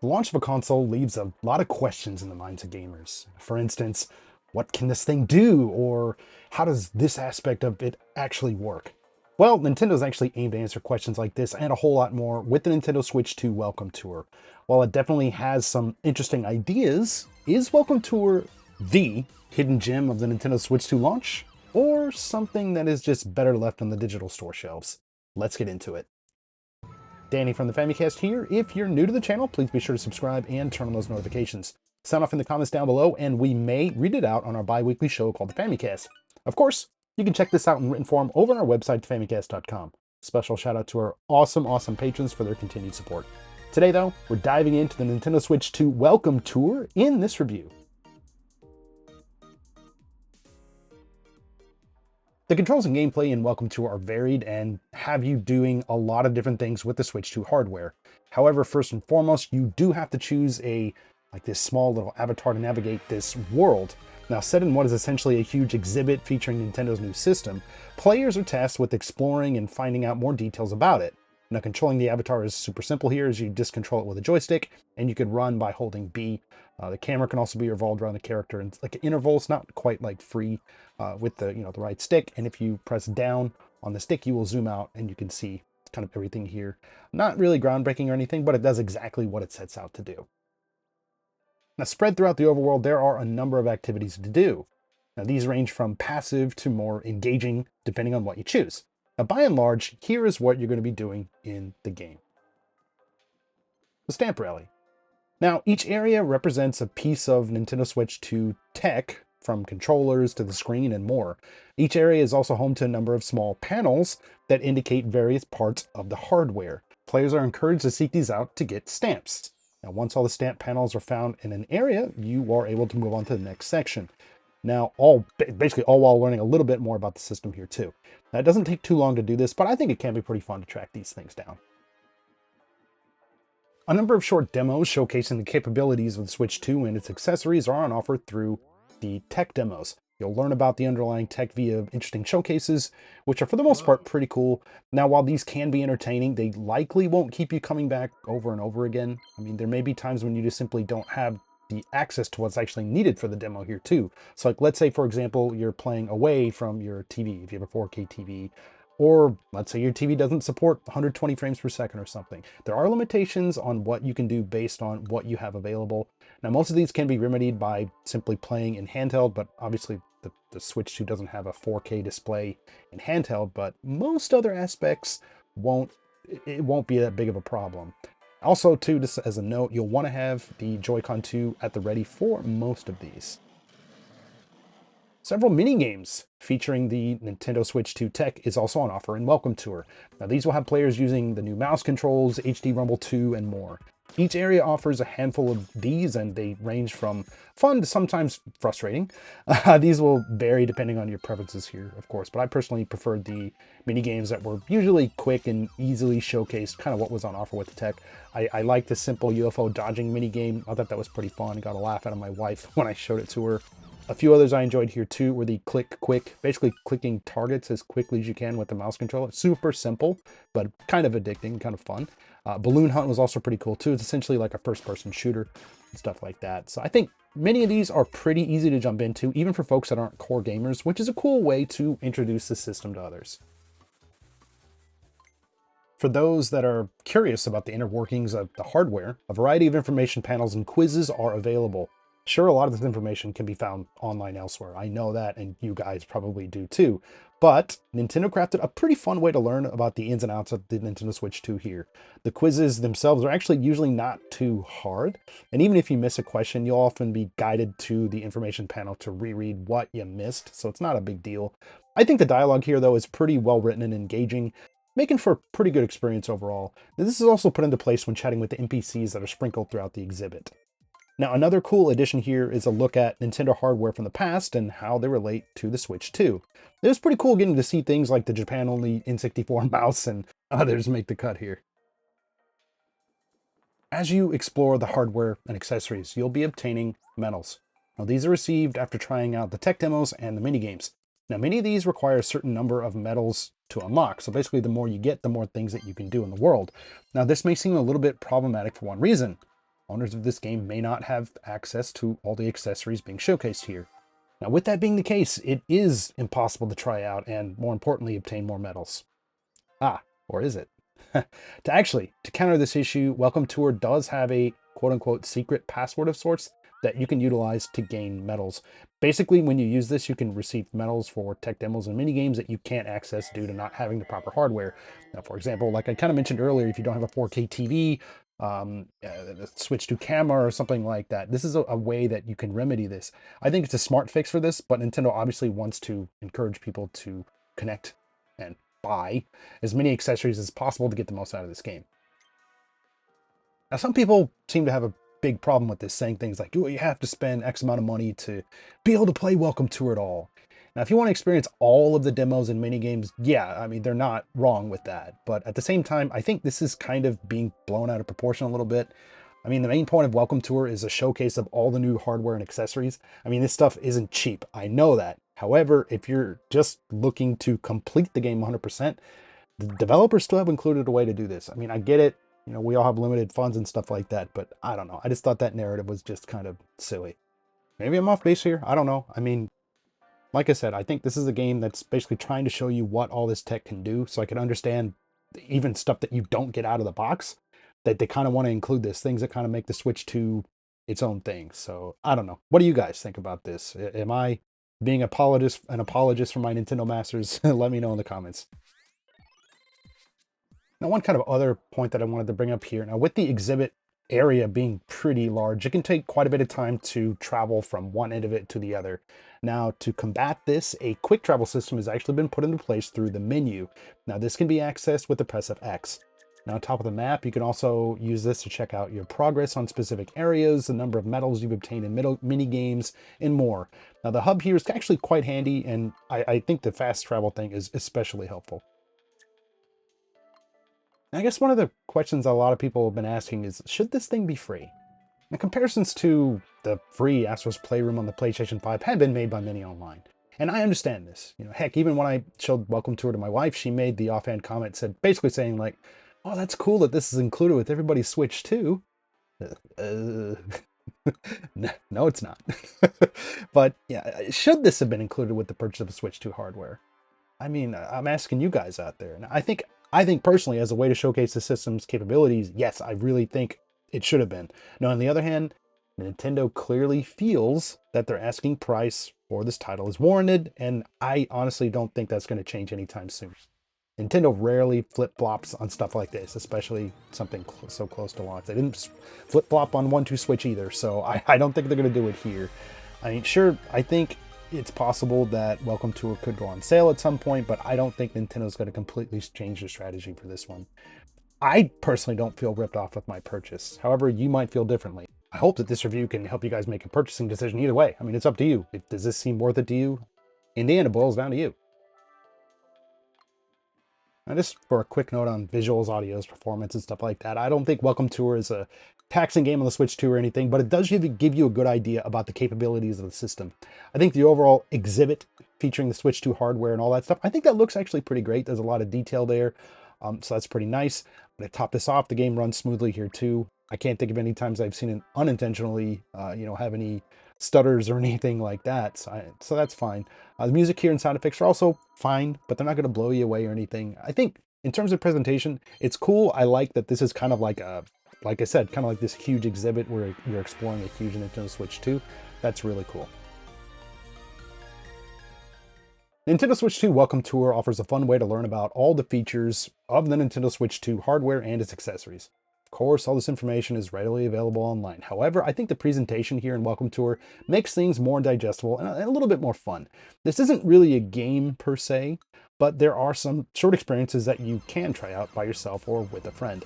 The launch of a console leaves a lot of questions in the minds of gamers. For instance, what can this thing do? Or how does this aspect of it actually work? Well, Nintendo's actually aimed to answer questions like this and a whole lot more with the Nintendo Switch 2 Welcome Tour. While it definitely has some interesting ideas, is Welcome Tour the hidden gem of the Nintendo Switch 2 launch? Or something that is just better left on the digital store shelves? Let's get into it. Danny from the Famicast here. If you're new to the channel, please be sure to subscribe and turn on those notifications. Sound off in the comments down below, and we may read it out on our bi-weekly show called the Famicast. Of course, you can check this out in written form over on our website, famicast.com. Special shout out to our awesome patrons for their continued support. Today, though, we're diving into the Nintendo Switch 2 Welcome Tour in this review. The controls and gameplay in Welcome Tour are varied and have you doing a lot of different things with the Switch 2 hardware. However, first and foremost, you do have to choose this small little avatar to navigate this world. Now, set in what is essentially a huge exhibit featuring Nintendo's new system, players are tasked with exploring and finding out more details about it. Now, controlling the avatar is super simple here, as you just control it with a joystick, and you can run by holding B. The camera can also be revolved around the character in like intervals, not quite like free with the the right stick. And if you press down on the stick, you will zoom out and you can see kind of everything here. Not really groundbreaking or anything, but it does exactly what it sets out to do. Now, spread throughout the overworld, there are a number of activities to do. Now, these range from passive to more engaging, depending on what you choose. Now, by and large, here is what you're going to be doing in the game. The Stamp Rally. Now, each area represents a piece of Nintendo Switch 2 tech, from controllers to the screen and more. Each area is also home to a number of small panels that indicate various parts of the hardware. Players are encouraged to seek these out to get stamps. Now, once all the stamp panels are found in an area, you are able to move on to the next section. Now, basically all while learning a little bit more about the system here too. Now, it doesn't take too long to do this, but I think it can be pretty fun to track these things down. A number of short demos showcasing the capabilities of the Switch 2 and its accessories are on offer through the tech demos. You'll learn about the underlying tech via interesting showcases, which are for the most part pretty cool. Now, while these can be entertaining, they likely won't keep you coming back over and over again. I mean, there may be times when you just simply don't have the access to what's actually needed for the demo here too. So like, let's say, for example, you're playing away from your TV, if you have a 4K TV, or let's say your TV doesn't support 120 frames per second or something. There are limitations on what you can do based on what you have available. Now, most of these can be remedied by simply playing in handheld, but obviously the Switch 2 doesn't have a 4K display in handheld, but most other aspects won't be that big of a problem. Also, too, just as a note, you'll want to have the Joy-Con 2 at the ready for most of these. Several mini-games featuring the Nintendo Switch 2 tech is also on offer in Welcome Tour. Now, these will have players using the new mouse controls, HD Rumble 2, and more. Each area offers a handful of these, and they range from fun to sometimes frustrating. These will vary depending on your preferences here, of course, but I personally preferred the mini-games that were usually quick and easily showcased kind of what was on offer with the tech. I like the simple UFO dodging mini-game. I thought that was pretty fun. I got a laugh out of my wife when I showed it to her. A few others I enjoyed here too were the click quick, basically clicking targets as quickly as you can with the mouse controller. Super simple, but kind of addicting, kind of fun. Balloon Hunt was also pretty cool too. It's essentially like a first-person shooter and stuff like that. So I think many of these are pretty easy to jump into, even for folks that aren't core gamers, which is a cool way to introduce the system to others. For those that are curious about the inner workings of the hardware, a variety of information panels and quizzes are available. Sure, a lot of this information can be found online elsewhere. I know that, and you guys probably do too. But Nintendo crafted a pretty fun way to learn about the ins and outs of the Nintendo Switch 2 here. The quizzes themselves are actually usually not too hard, and even if you miss a question, you'll often be guided to the information panel to reread what you missed, so it's not a big deal. I think the dialogue here, though, is pretty well written and engaging, making for a pretty good experience overall. This is also put into place when chatting with the NPCs that are sprinkled throughout the exhibit. Now, another cool addition here is a look at Nintendo hardware from the past and how they relate to the Switch 2. It was pretty cool getting to see things like the Japan-only N64 mouse and others make the cut here. As you explore the hardware and accessories, you'll be obtaining medals. Now, these are received after trying out the tech demos and the minigames. Now, many of these require a certain number of medals to unlock. So basically, the more you get, the more things that you can do in the world. Now, this may seem a little bit problematic for one reason. owners of this game may not have access to all the accessories being showcased here. Now, with that being the case, it is impossible to try out and, more importantly, obtain more medals. Ah, or is it? To counter this issue, Welcome Tour does have a quote-unquote secret password of sorts that you can utilize to gain medals. Basically, when you use this, you can receive medals for tech demos and minigames that you can't access due to not having the proper hardware. Now, for example, like I kind of mentioned earlier, if you don't have a 4K TV, switch to camera or something like that, this is a way that you can remedy this. I think it's a smart fix for this, but Nintendo obviously wants to encourage people to connect and buy as many accessories as possible to get the most out of this game. Now, some people seem to have a big problem with this, saying things like, oh, you have to spend X amount of money to be able to play Welcome Tour at all. Now, if you want to experience all of the demos and minigames, yeah, I mean, they're not wrong with that. But at the same time, I think this is kind of being blown out of proportion a little bit. I mean, the main point of Welcome Tour is a showcase of all the new hardware and accessories. I mean, this stuff isn't cheap. I know that. However, if you're just looking to complete the game 100%, the developers still have included a way to do this. I mean, I get it. You know, we all have limited funds and stuff like that, but I don't know. I just thought that narrative was just kind of silly. Maybe I'm off base here. I don't know. I mean, like I said, I think this is a game that's basically trying to show you what all this tech can do, so I can understand even stuff that you don't get out of the box, that they kind of want to include this, things that kind of make the Switch 2 its own thing. So I don't know. What do you guys think about this? Am I being an apologist for my Nintendo masters? Let me know in the comments. Now, one kind of other point that I wanted to bring up here, now with the exhibit area being pretty large, it can take quite a bit of time to travel from one end of it to the other. Now, to combat this, a quick travel system has actually been put into place through the menu. Now, this can be accessed with the press of X. Now, on top of the map, you can also use this to check out your progress on specific areas, the number of medals you've obtained in mini games, and more. Now, the hub here is actually quite handy, and I think the fast travel thing is especially helpful. I guess one of the questions a lot of people have been asking is, should this thing be free? Now, comparisons to the free Astro's Playroom on the PlayStation 5 have been made by many online. And I understand this. You know, heck, even when I showed Welcome Tour to my wife, she made the offhand comment, basically saying like, oh, that's cool that this is included with everybody's Switch too. No, it's not. But yeah, should this have been included with the purchase of the Switch 2 hardware? I mean, I'm asking you guys out there. And I think personally, as a way to showcase the system's capabilities, yes, I really think it should have been. Now, on the other hand, Nintendo clearly feels that their asking price for this title is warranted, and I honestly don't think that's going to change anytime soon. Nintendo rarely flip-flops on stuff like this, especially something so close to launch. They didn't flip-flop on 1-2 Switch either, so I don't think they're going to do it here. I mean, sure, I think it's possible that Welcome Tour could go on sale at some point, but I don't think Nintendo's going to completely change their strategy for this one. I personally don't feel ripped off with my purchase. However, you might feel differently. I hope that this review can help you guys make a purchasing decision either way. I mean, it's up to you. Does this seem worth it to you? In the end, it boils down to you. Now, just for a quick note on visuals, audios, performance, and stuff like that, I don't think Welcome Tour is a taxing game on the Switch 2 or anything, but it does give you a good idea about the capabilities of the system. I think the overall exhibit featuring the Switch 2 hardware and all that stuff, I think that looks actually pretty great. There's a lot of detail there, so that's pretty nice. But to top this off, the game runs smoothly here too. I can't think of any times I've seen it unintentionally, have any stutters or anything like that. So that's fine. The music here and sound effects are also fine, but they're not going to blow you away or anything. I think in terms of presentation, it's cool. I like that this is kind of like like I said, kind of like this huge exhibit where you're exploring a huge Nintendo Switch 2. That's really cool. Nintendo Switch 2 Welcome Tour offers a fun way to learn about all the features of the Nintendo Switch 2 hardware and its accessories. Of course, all this information is readily available online. However, I think the presentation here in Welcome Tour makes things more digestible and a little bit more fun. This isn't really a game per se, but there are some short experiences that you can try out by yourself or with a friend.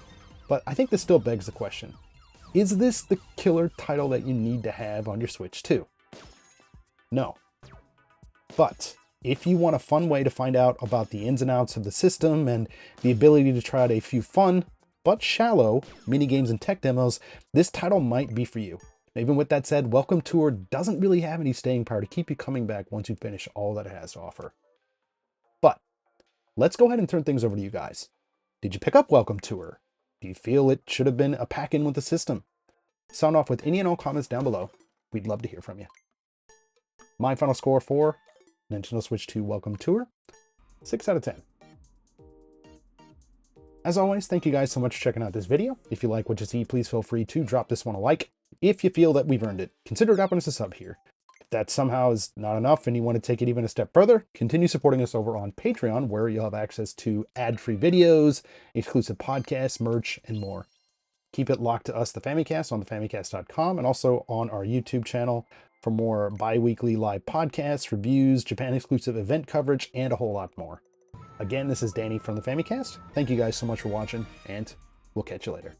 But I think this still begs the question, is this the killer title that you need to have on your Switch 2? No. But if you want a fun way to find out about the ins and outs of the system and the ability to try out a few fun but shallow minigames and tech demos, this title might be for you. Even with that said, Welcome Tour doesn't really have any staying power to keep you coming back once you finish all that it has to offer. But let's go ahead and turn things over to you guys. Did you pick up Welcome Tour? Do you feel it should have been a pack-in with the system? Sound off with any and all comments down below. We'd love to hear from you. My final score for Nintendo Switch 2 Welcome Tour, 6 out of 10. As always, thank you guys so much for checking out this video. If you like what you see, please feel free to drop this one a like. If you feel that we've earned it, consider dropping us a sub here. If that somehow is not enough and you want to take it even a step further, continue supporting us over on Patreon, where you'll have access to ad-free videos, exclusive podcasts, merch, and more. Keep it locked to us, the Famicast, on thefamicast.com, and also on our YouTube channel for more bi-weekly live podcasts, reviews, Japan-exclusive event coverage, and a whole lot more. Again, this is Danny from the Famicast. Thank you guys so much for watching, and we'll catch you later.